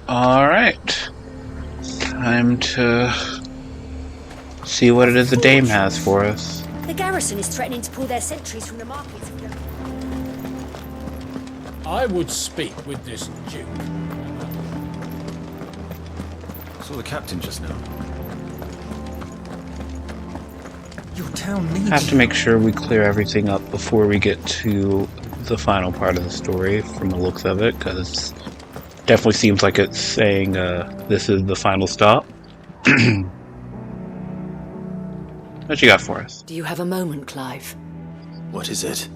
Alright. Time to see what it is the dame has for us. The garrison is threatening to pull their sentries from the markets. I would speak with this duke. Saw the captain just now. Your town needs Have to make sure we clear everything up before we get to the final part of the story from the looks of it, because definitely seems like it's saying this is the final stop. What you got for us? Do you have a moment, Clive? What is it?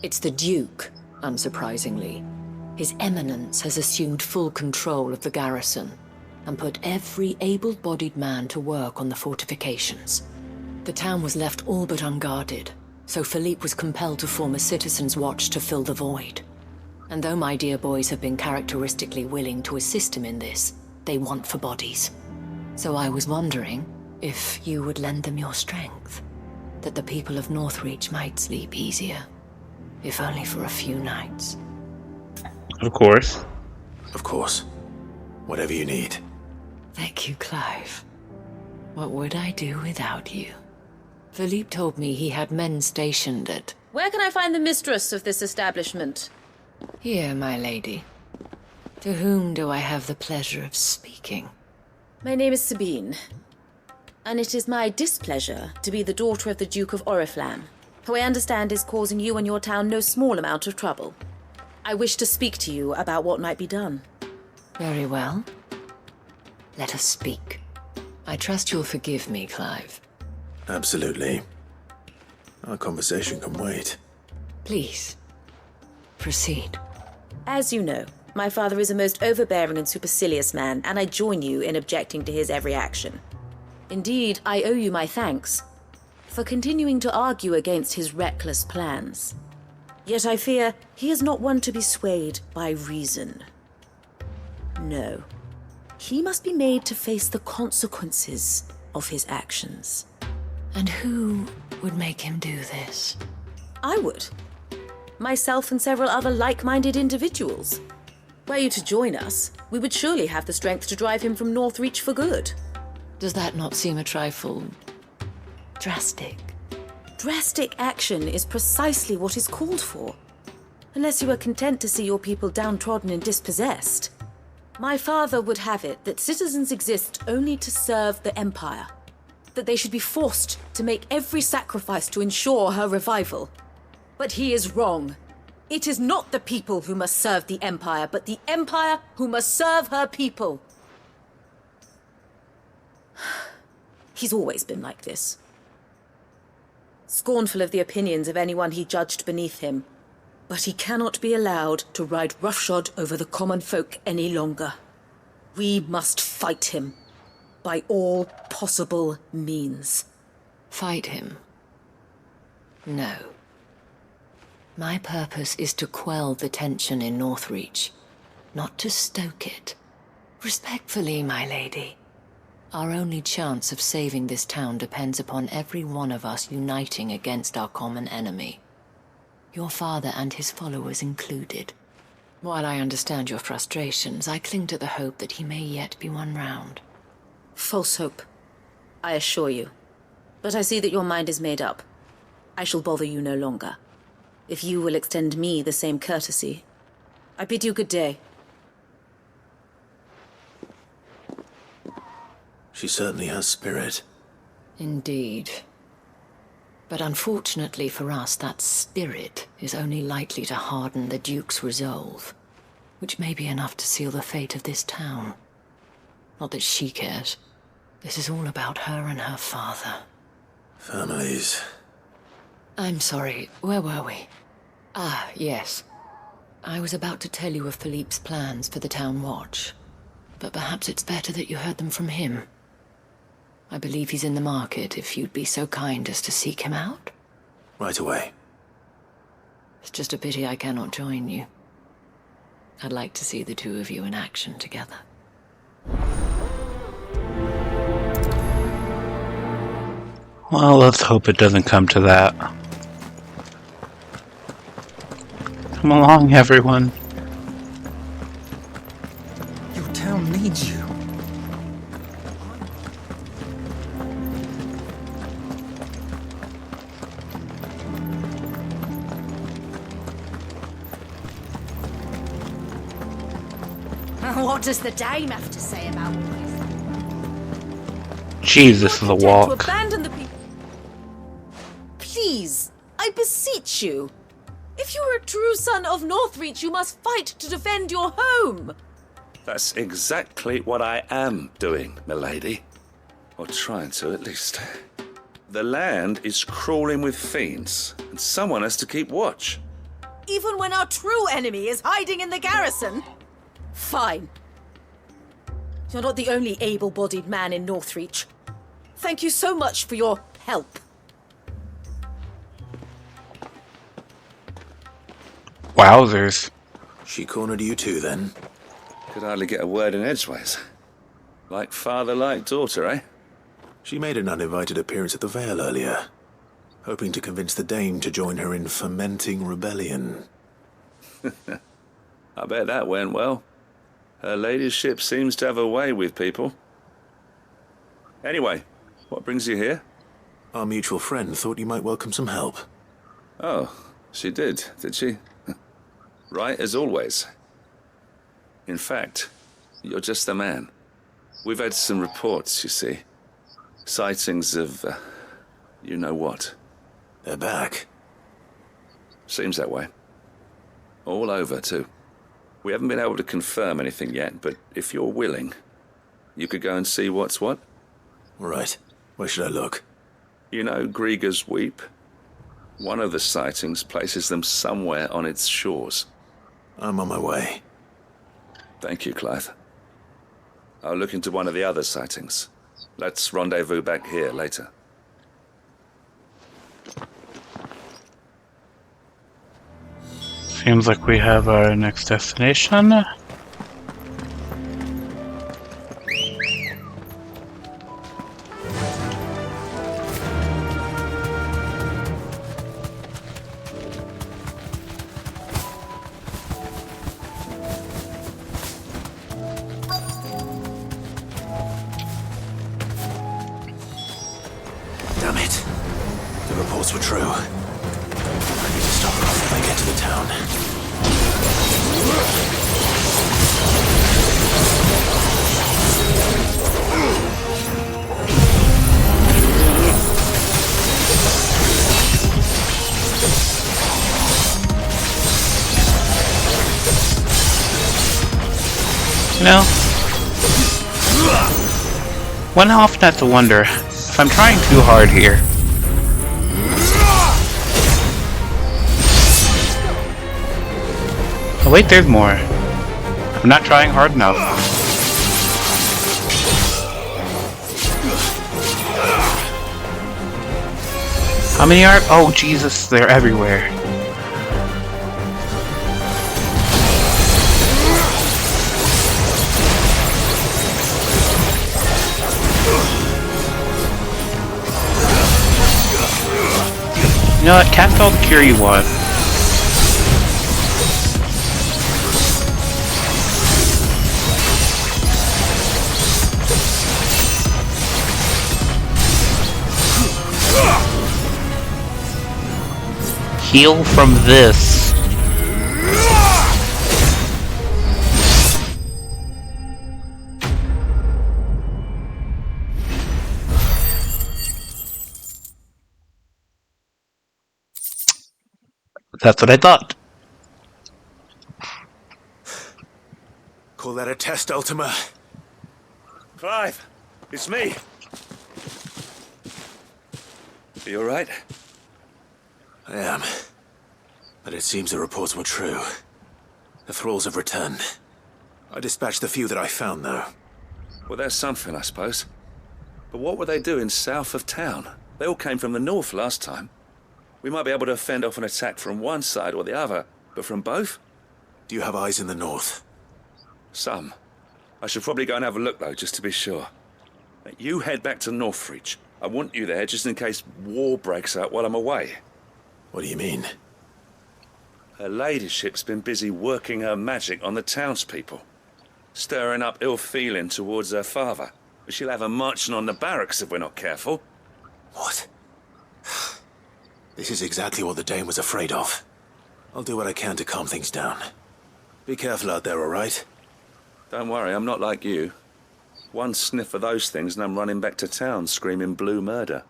It's the Duke, unsurprisingly. His Eminence has assumed full control of the garrison and put every able-bodied man to work on the fortifications. The town was left all but unguarded, so Philippe was compelled to form a citizens' watch to fill the void. And though my dear boys have been characteristically willing to assist him in this, they want for bodies. So I was wondering if you would lend them your strength, that the people of Northreach might sleep easier, if only for a few nights. Of course. Of course. Whatever you need. Thank you, Clive. What would I do without you? Philippe told me he had men stationed at... Where can I find the mistress of this establishment? Here, my lady. To whom do I have the pleasure of speaking? My name is Sabine, and it is my displeasure to be the daughter of the Duke of Oriflamme, who I understand is causing you and your town no small amount of trouble. I wish to speak to you about what might be done. Very well. Let us speak. I trust you'll forgive me, Clive. Absolutely. Our conversation can wait. Please, proceed. As you know, my father is a most overbearing and supercilious man, and I join you in objecting to his every action. Indeed, I owe you my thanks for continuing to argue against his reckless plans. Yet I fear he is not one to be swayed by reason. No. He must be made to face the consequences of his actions. And who would make him do this? I would. Myself and several other like-minded individuals. Were you to join us, we would surely have the strength to drive him from Northreach for good. Does that not seem a trifle... drastic? Drastic action is precisely what is called for. Unless you are content to see your people downtrodden and dispossessed. My father would have it that citizens exist only to serve the Empire. That they should be forced to make every sacrifice to ensure her revival. But he is wrong. It is not the people who must serve the Empire, but the Empire who must serve her people. He's always been like this. Scornful of the opinions of anyone he judged beneath him. But he cannot be allowed to ride roughshod over the common folk any longer. We must fight him. By all possible means. Fight him? No. My purpose is to quell the tension in Northreach, not to stoke it. Respectfully, my lady. Our only chance of saving this town depends upon every one of us uniting against our common enemy. Your father and his followers included. While I understand your frustrations, I cling to the hope that he may yet be won round. False hope, I assure you. But I see that your mind is made up. I shall bother you no longer. If you will extend me the same courtesy, I bid you good day. She certainly has spirit. Indeed. But unfortunately for us, that spirit is only likely to harden the Duke's resolve, which may be enough to seal the fate of this town. Not that she cares. This is all about her and her father. Families. I'm sorry, where were we? Ah, yes. I was about to tell you of Philippe's plans for the town watch, but perhaps it's better that you heard them from him. I believe he's in the market, if you'd be so kind as to seek him out. Right away. It's just a pity I cannot join you. I'd like to see the two of you in action together. Well, let's hope it doesn't come to that. Come along, everyone. need you. What does the dame have to say about all this? Jeez, this is a To walk. abandon the people. Please, I beseech you. If you are a true son of Northreach, you must fight to defend your home. That's exactly what I am doing, milady. Or trying to, at least. The land is crawling with fiends, and someone has to keep watch. Even when our true enemy is hiding in the garrison? Fine. You're not the only able-bodied man in Northreach. Thank you so much for your help. Wowzers. She cornered you too, then? Could hardly get a word in edgeways. Like father, like daughter, eh? She made an uninvited appearance at the Vale earlier, hoping to convince the Dame to join her in fomenting rebellion. I bet that went well. Her ladyship seems to have a way with people. Anyway, what brings you here? Our mutual friend thought you might welcome some help. Oh, she did she? Right as always. In fact, you're just the man. We've had some reports, you see. Sightings of, you know what. They're back. Seems that way. All over, too. We haven't been able to confirm anything yet, but if you're willing, you could go and see what's what. Right. Where should I look? You know Grieger's Weep? One of the sightings places them somewhere on its shores. I'm on my way. Thank you, Clive. I'll look into one of the other sightings. Let's rendezvous back here later. Seems like we have our next destination. Damn it. The reports were true. I need to stop her off when I get to the town. You know, one often has to wonder if I'm trying too hard here. Oh wait, there's more. I'm not trying hard enough. How many are? Oh Jesus, they're everywhere. You know what? Cast all the cure you want. Heal from this. That's what I thought. Call that a test, Ultima? Clive, it's me. Are you alright? I am. But it seems the reports were true. The thralls have returned. I dispatched the few that I found, though. Well, that's something, I suppose. But what were they doing south of town? They all came from the north last time. We might be able to fend off an attack from one side or the other, but from both? Do you have eyes in the north? Some. I should probably go and have a look, though, just to be sure. You head back to Northreach. I want you there just in case war breaks out while I'm away. What do you mean? Her ladyship's been busy working her magic on the townspeople. stirring up ill feeling towards her father. She'll have her marching on the barracks if we're not careful. What? This is exactly what the Dame was afraid of. I'll do what I can to calm things down. Be careful out there, all right? Don't worry, I'm not like you. One sniff of those things and I'm running back to town screaming blue murder.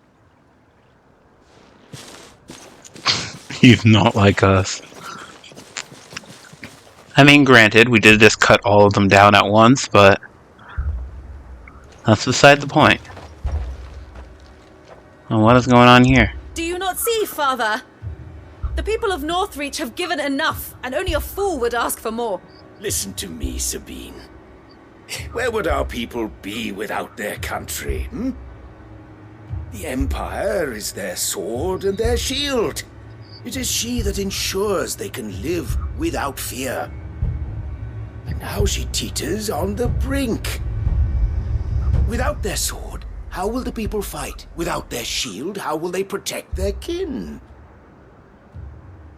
He's not like us. I mean, granted, we did just cut all of them down at once, but that's beside the point. And what is going on here? Do you not see, Father? The people of Northreach have given enough, and only a fool would ask for more. Listen to me, Sabine. Where would our people be without their country, hmm? The Empire is their sword and their shield. It is she that ensures they can live without fear. And now she teeters on the brink. Without their sword, how will the people fight? Without their shield, how will they protect their kin?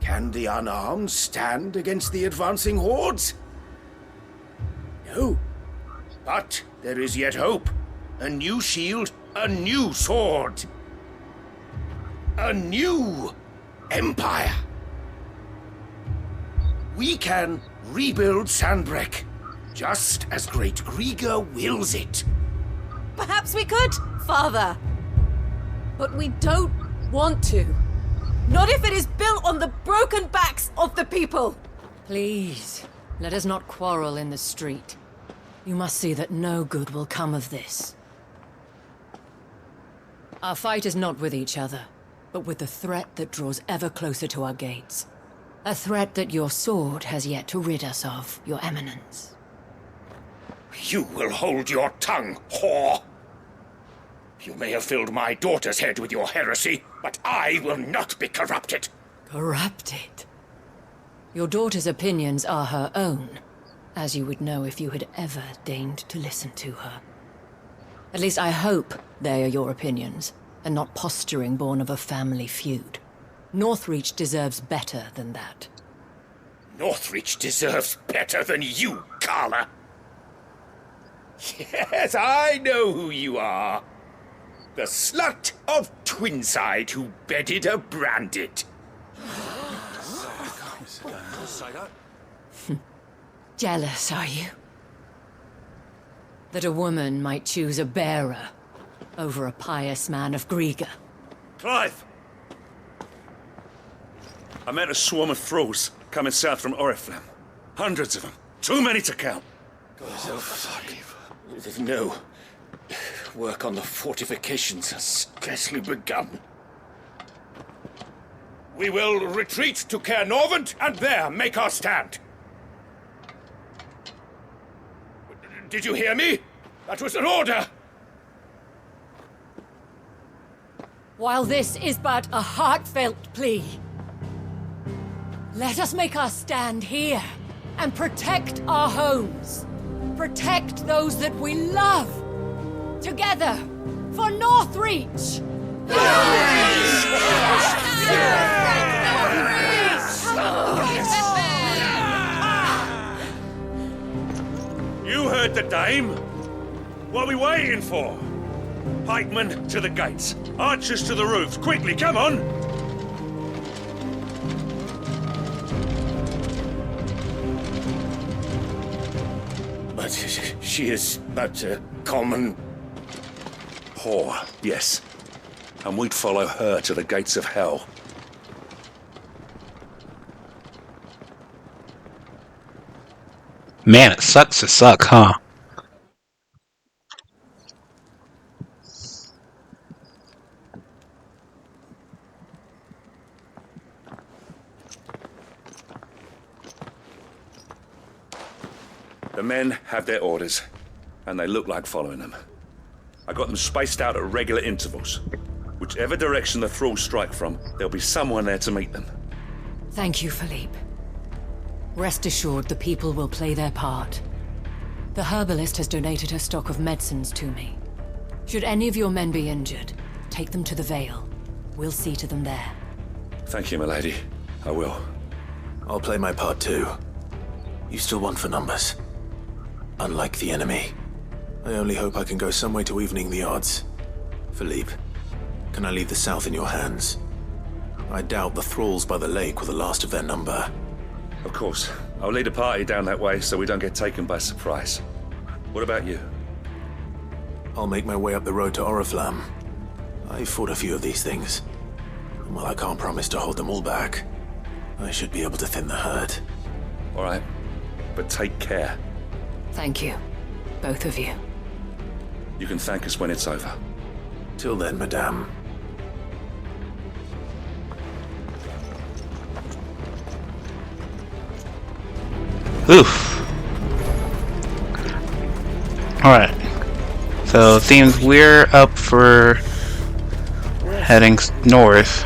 Can the unarmed stand against the advancing hordes? No. But there is yet hope. A new shield, a new sword. A new empire. We can rebuild Sandbreck, just as Great Grieger wills it. Perhaps we could, Father. But we don't want to. Not if it is built on the broken backs of the people. Please, let us not quarrel in the street. You must see that no good will come of this. Our fight is not with each other, but with the threat that draws ever closer to our gates. A threat that your sword has yet to rid us of, Your Eminence. You will hold your tongue, whore! You may have filled my daughter's head with your heresy, but I will not be corrupted. Corrupted? Your daughter's opinions are her own, as you would know if you had ever deigned to listen to her. At least I hope they are your opinions, and not posturing born of a family feud. Northreach deserves better than that. Northreach deserves better than you, Carla. Yes, I know who you are. The slut of Twinside who bedded a branded. Jealous, are you? That a woman might choose a bearer over a pious man of Grieger. Clive! I met a swarm of thralls coming south from Oriflamme. Hundreds of them. Too many to count. There's no work on the fortifications has scarcely begun. We will retreat to Caer Norvent and there make our stand. Did you hear me? That was an order! While this is but a heartfelt plea, let us make our stand here and protect our homes. Protect those that we love. Together, for Northreach! You heard the dame. What are we waiting for? Pikemen to the gates. Archers to the roofs. Quickly, come on! But she is but a common Whore, yes. And we'd follow her to the gates of hell. Man, it sucks to suck, huh? The men have their orders, and they look like following them. I got them spaced out at regular intervals. Whichever direction the thralls strike from, there'll be someone there to meet them. Thank you, Philippe. Rest assured the people will play their part. The herbalist has donated her stock of medicines to me. Should any of your men be injured, take them to the Vale. We'll see to them there. Thank you, milady. I will. I'll play my part too. You still want for numbers? unlike the enemy. I only hope I can go some way to evening the odds. Philippe, can I leave the south in your hands? I doubt the thralls by the lake were the last of their number. Of course. I'll lead a party down that way so we don't get taken by surprise. What about you? I'll make my way up the road to Oriflamme. I've fought a few of these things. And while I can't promise to hold them all back, I should be able to thin the herd. All right. But take care. Thank you, both of you. You can thank us when it's over. Till then, madame. Oof. Alright. So it seems we're up for heading north.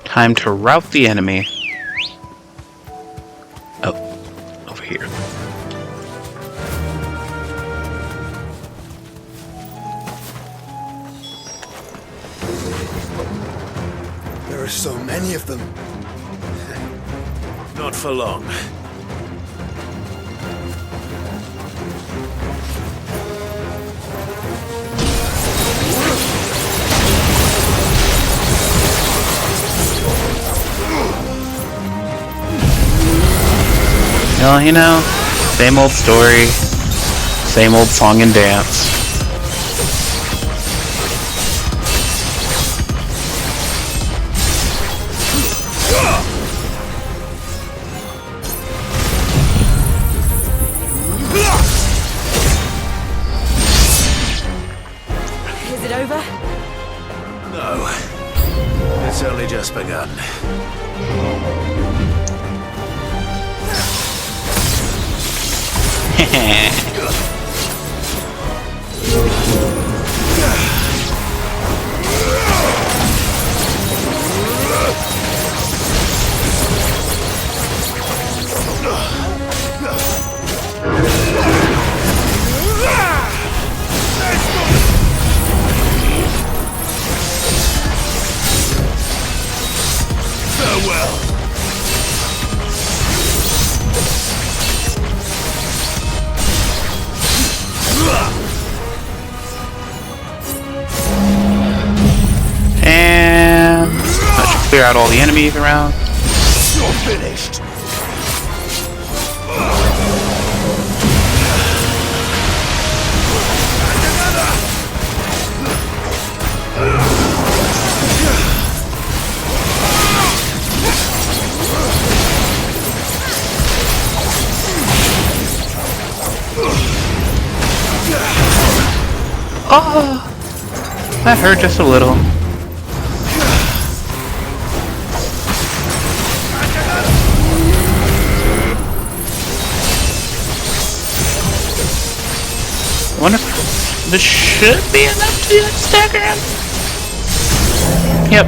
Time to rout the enemy. Oh, over here. There are so many of them. Not for long. Well, you know, same old story, same old song and dance. Is it over? No. It's only just begun. Farewell. And that should clear out all the enemies around. You're finished. Oh, that hurt just a little. I wonder if this should be enough to stagger him. Yep.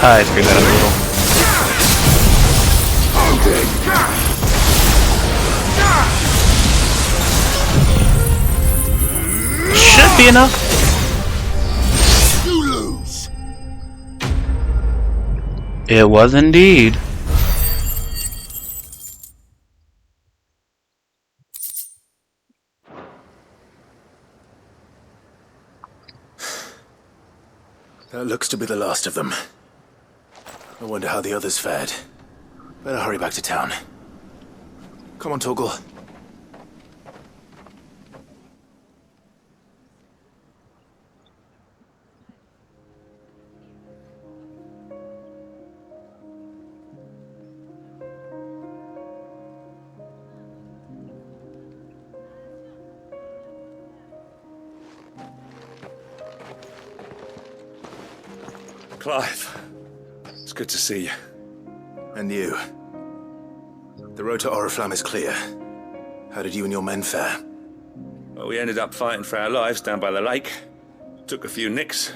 I screwed that up a little. Should be enough. You lose. It was indeed. That looks to be the last of them. I wonder how the others fared. Better hurry back to town. Come on, Torgal. Clive, it's good to see you. And you. The road to Oriflamme is clear. How did you and your men fare? Well, we ended up fighting for our lives down by the lake. Took a few nicks,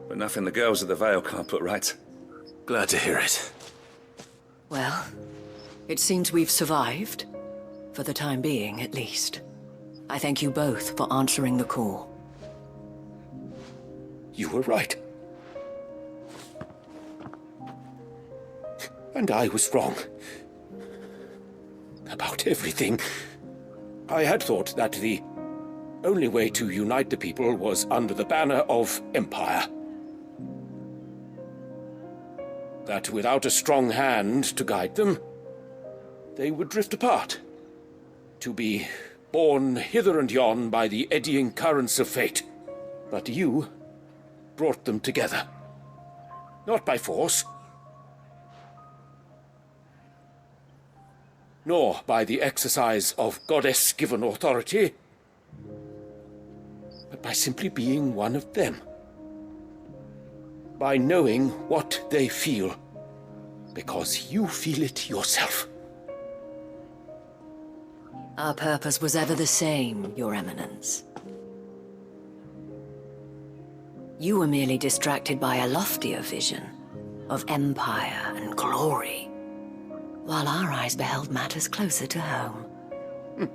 but nothing the girls of the Vale can't put right. Glad to hear it. Well, it seems we've survived. For the time being, at least. I thank you both for answering the call. You were right. And I was wrong. About everything. I had thought that the only way to unite the people was under the banner of Empire. That without a strong hand to guide them, they would drift apart. To be borne hither and yon by the eddying currents of fate. But you brought them together. Not by force, nor by the exercise of goddess-given authority, but by simply being one of them. By knowing what they feel, because you feel it yourself. Our purpose was ever the same, Your Eminence. You were merely distracted by a loftier vision of empire and glory, while our eyes beheld matters closer to home.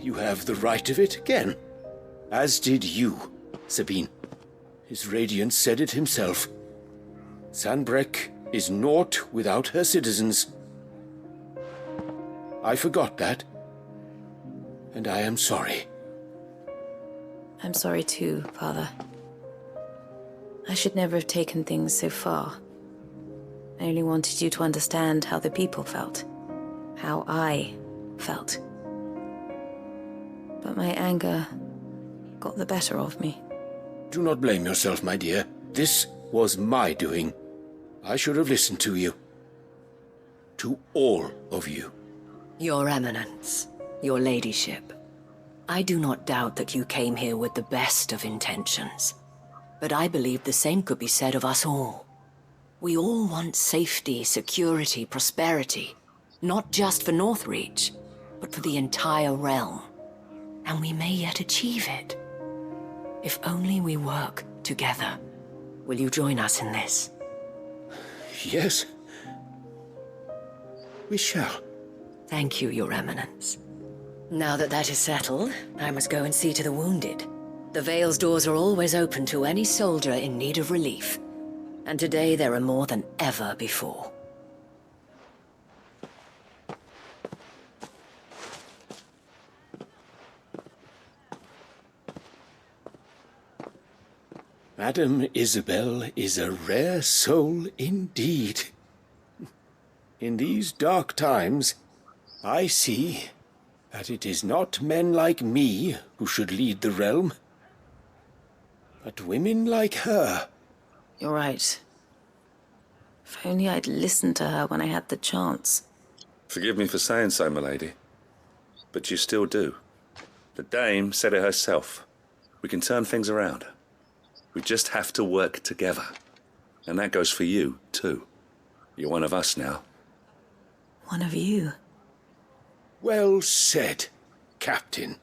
You have the right of it again, as did you, Sabine. His radiance said it himself. Sanbreque is naught without her citizens. I forgot that, and I am sorry. I'm sorry too, Father. I should never have taken things so far. I only wanted you to understand how the people felt. How I felt. But my anger got the better of me. Do not blame yourself, my dear. This was my doing. I should have listened to you. To all of you. Your Eminence, your Ladyship, I do not doubt that you came here with the best of intentions. But I believe the same could be said of us all. We all want safety, security, prosperity. Not just for Northreach, but for the entire realm. And we may yet achieve it. If only we work together. Will you join us in this? Yes. We shall. Thank you, Your Eminence. Now that that is settled, I must go and see to the wounded. The Vale's doors are always open to any soldier in need of relief. And today there are more than ever before. Madame Isabel is a rare soul indeed. In these dark times, I see that it is not men like me who should lead the realm, but women like her. You're right. If only I'd listened to her when I had the chance. Forgive me for saying so, my lady, but you still do. The dame said it herself. We can turn things around. We just have to work together. And that goes for you, too. You're one of us now. One of you. Well said, Captain.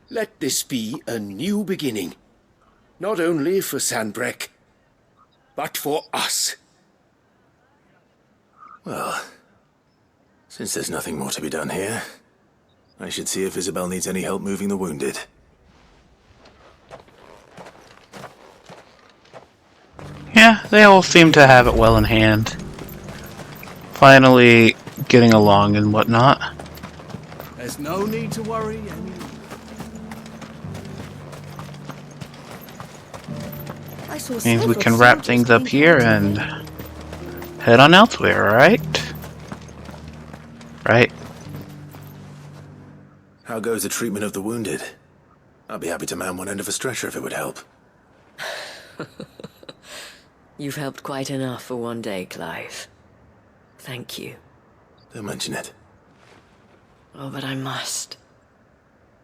Let this be a new beginning. Not only for Sanbreque, but for us. Well, since there's nothing more to be done here, I should see if Isabel needs any help moving the wounded. Yeah, they all seem to have it well in hand. Finally getting along and whatnot. There's no need to worry any. Means we can wrap things up here and head on elsewhere, right? Right. How goes the treatment of the wounded? I'd be happy to man one end of a stretcher if it would help. You've helped quite enough for one day, Clive. Thank you. Don't mention it. Oh, but I must.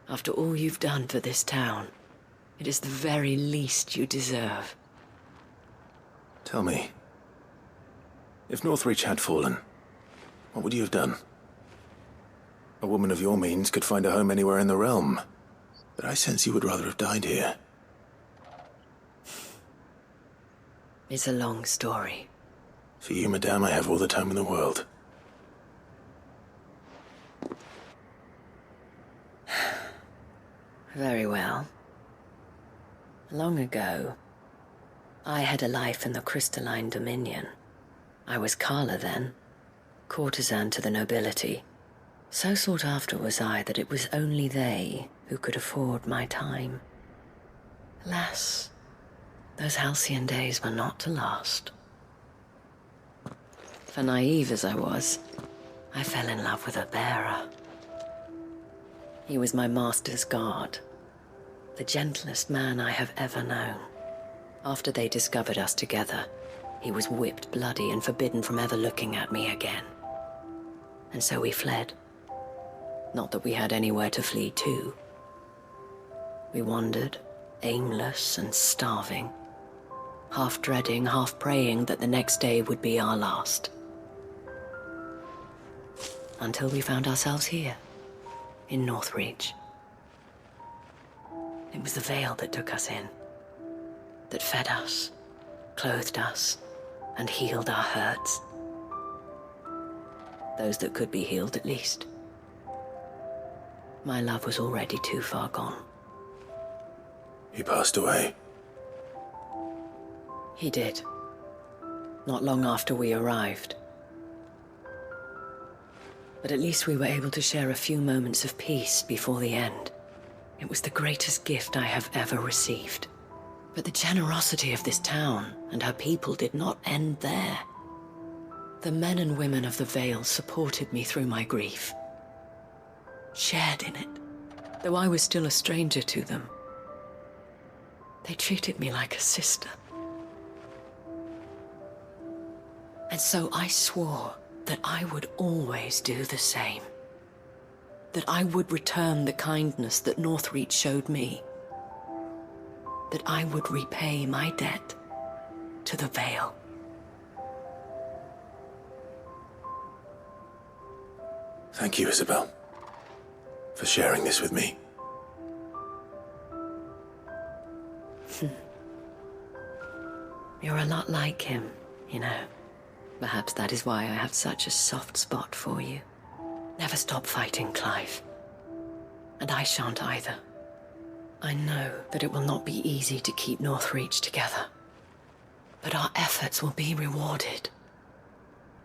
After all you've done for this town, it is the very least you deserve. Tell me, if Northreach had fallen, what would you have done? A woman of your means could find a home anywhere in the realm, but I sense you would rather have died here. It's a long story. For you, madame, I have all the time in the world. Very well. Long ago, I had a life in the crystalline dominion. I was Carla then, courtesan to the nobility. So sought after was I that it was only they who could afford my time. Alas, those halcyon days were not to last. For naive as I was, I fell in love with a bearer. He was my master's guard, the gentlest man I have ever known. After they discovered us together, he was whipped bloody and forbidden from ever looking at me again. And so we fled. Not that we had anywhere to flee to. We wandered, aimless and starving, half dreading, half praying that the next day would be our last. Until we found ourselves here, in Northreach. It was the Veil that took us in, that fed us, clothed us, and healed our hurts. Those that could be healed, at least. My love was already too far gone. He passed away. He did. Not long after we arrived. But at least we were able to share a few moments of peace before the end. It was the greatest gift I have ever received. But the generosity of this town and her people did not end there. The men and women of the Vale supported me through my grief. Shared in it, though I was still a stranger to them. They treated me like a sister. And so I swore that I would always do the same. That I would return the kindness that Northreach showed me. That I would repay my debt to the Vale. Thank you, Isabel, for sharing this with me. You're a lot like him, you know. Perhaps that is why I have such a soft spot for you. Never stop fighting, Clive. And I shan't either. I know that it will not be easy to keep Northreach together. But our efforts will be rewarded.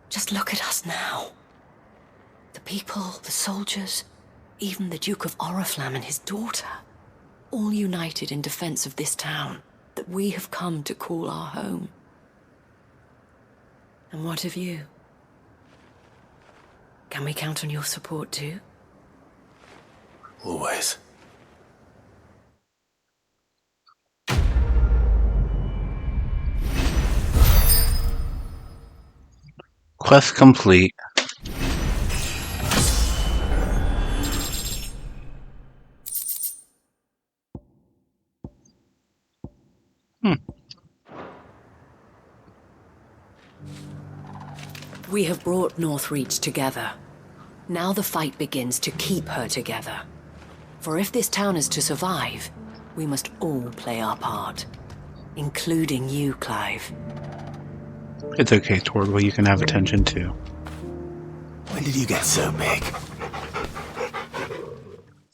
Just look at us now. The people, the soldiers, even the Duke of Oriflamme and his daughter, all united in defense of this town that we have come to call our home. And what of you? Can we count on your support too? Always. Quest complete. We have brought Northreach together. Now the fight begins to keep her together. For if this town is to survive, we must all play our part. Including you, Clive. It's okay, Torgal, you can have attention too. When did you get so big?